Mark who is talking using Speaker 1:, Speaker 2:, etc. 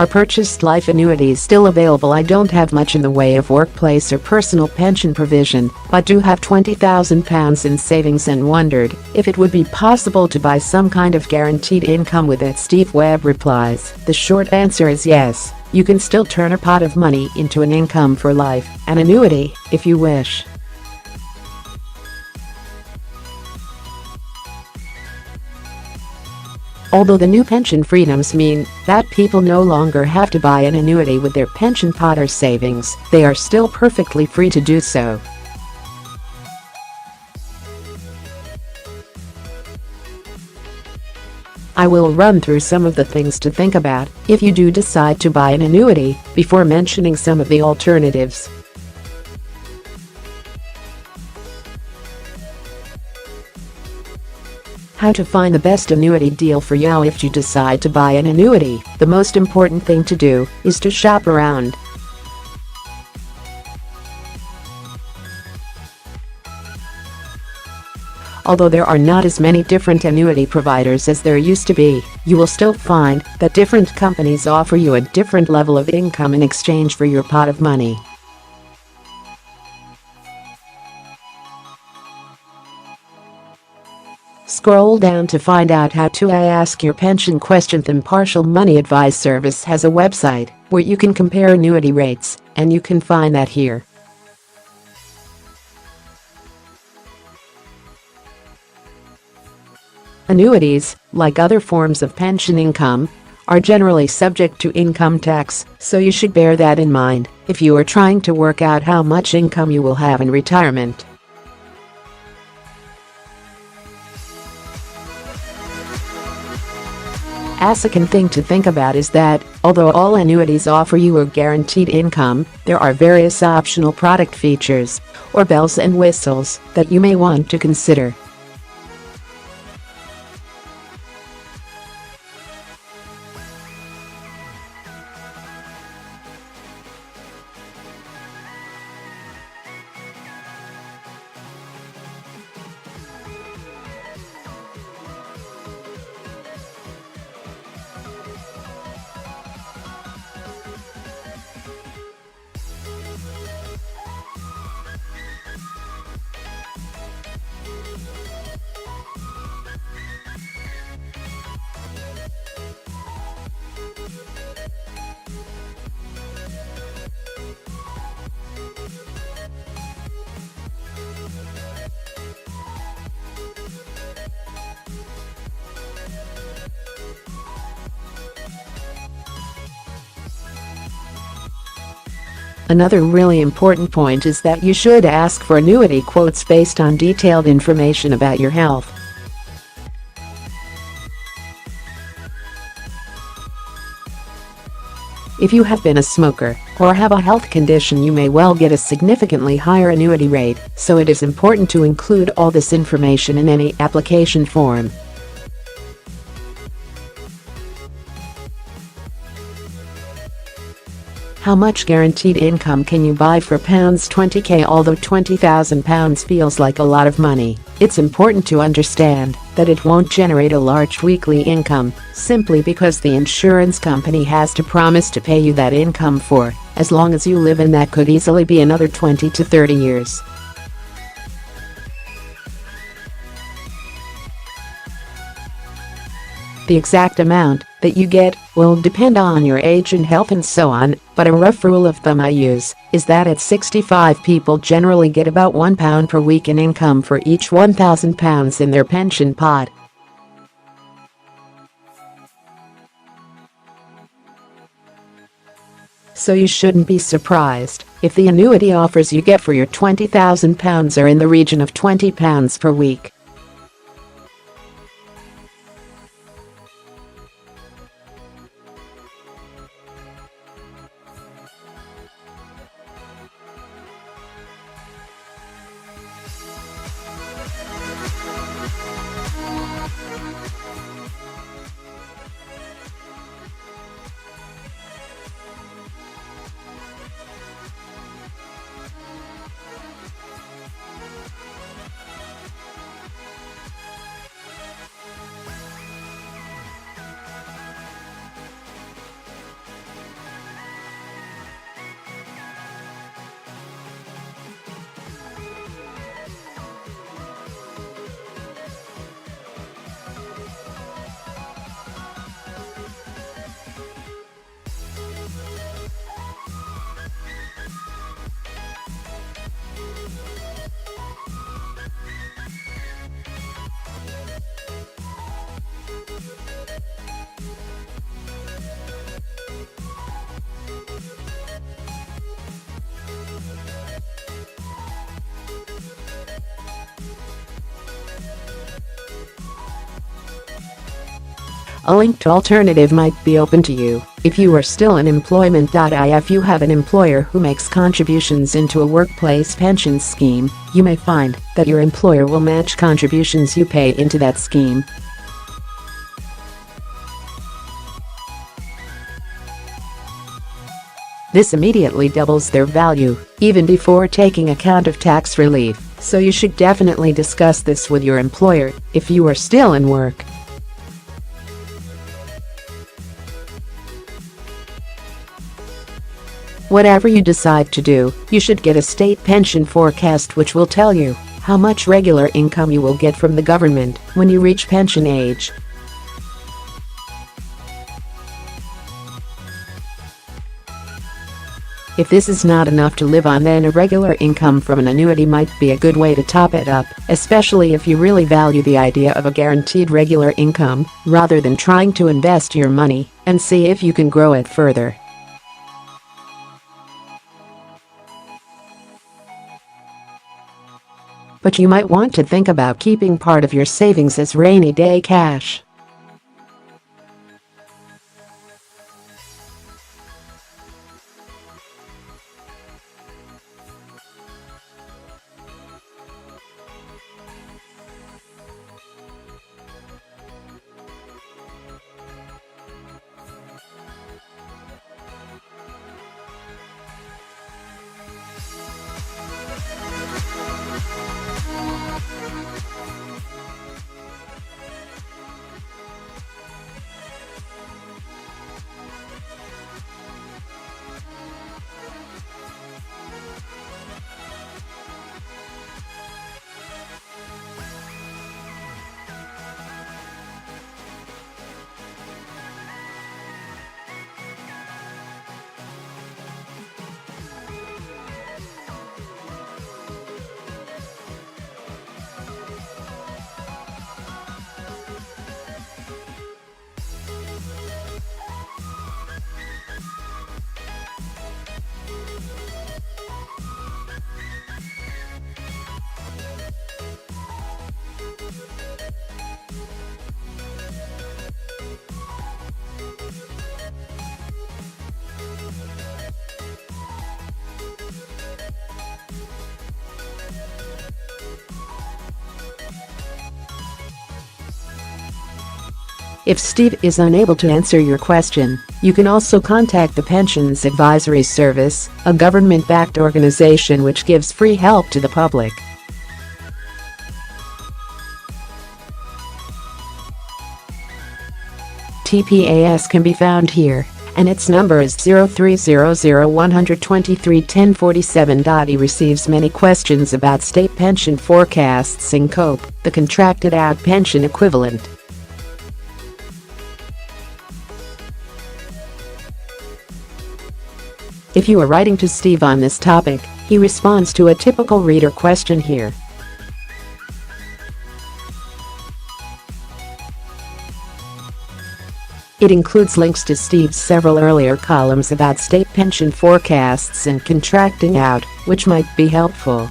Speaker 1: Are purchased life annuities still available? I don't have much in the way of workplace or personal pension provision, but do have £20,000 in savings and wondered if it would be possible to buy some kind of guaranteed income with it. Steve Webb replies, the short answer is yes, you can still turn a pot of money into an income for life, an annuity, if you wish. Although the new pension freedoms mean that people no longer have to buy an annuity with their pension pot or savings, they are still perfectly free to do so. I will run through some of the things to think about if you do decide to buy an annuity before mentioning some of the alternatives. How to find the best annuity deal for you. If you decide to buy an annuity, the most important thing to do is to shop around. Although there are not as many different annuity providers as there used to be, you will still find that different companies offer you a different level of income in exchange for your pot of money. Scroll down to find out how to ask your pension questions. The Impartial Money Advice Service has a website where you can compare annuity rates, and you can find that here. Annuities, like other forms of pension income, are generally subject to income tax, so you should bear that in mind if you are trying to work out how much income you will have in retirement. A second thing to think about is that, although all annuities offer you a guaranteed income, there are various optional product features, or bells and whistles, that you may want to consider. Another really important point is that you should ask for annuity quotes based on detailed information about your health. If you have been a smoker or have a health condition, you may well get a significantly higher annuity rate, so it is important to include all this information in any application form. How much guaranteed income can you buy for £20,000? Although £20,000 feels like a lot of money, it's important to understand that it won't generate a large weekly income, simply because the insurance company has to promise to pay you that income for as long as you live, and that could easily be another 20 to 30 years. The exact amount that you get will depend on your age and health and so on, but a rough rule of thumb I use is that at 65 people generally get about £1 per week in income for each £1,000 in their pension pot. So you shouldn't be surprised if the annuity offers you get for your £20,000 are in the region of £20 per week. A linked alternative might be open to you if you are still in employment. If you have an employer who makes contributions into a workplace pension scheme, you may find that your employer will match contributions you pay into that scheme. This immediately doubles their value, even before taking account of tax relief, so you should definitely discuss this with your employer if you are still in work. Whatever you decide to do, you should get a state pension forecast which will tell you how much regular income you will get from the government when you reach pension age. If this is not enough to live on, then a regular income from an annuity might be a good way to top it up, especially if you really value the idea of a guaranteed regular income, rather than trying to invest your money and see if you can grow it further. But you might want to think about keeping part of your savings as rainy day cash. If Steve is unable to answer your question, you can also contact the Pensions Advisory Service, a government-backed organization which gives free help to the public. TPAS can be found here, and its number is 0300-123-1047. He receives many questions about state pension forecasts and COPE, the contracted-out pension equivalent. If you are writing to Steve on this topic, he responds to a typical reader question here. It includes links to Steve's several earlier columns about state pension forecasts and contracting out, which might be helpful.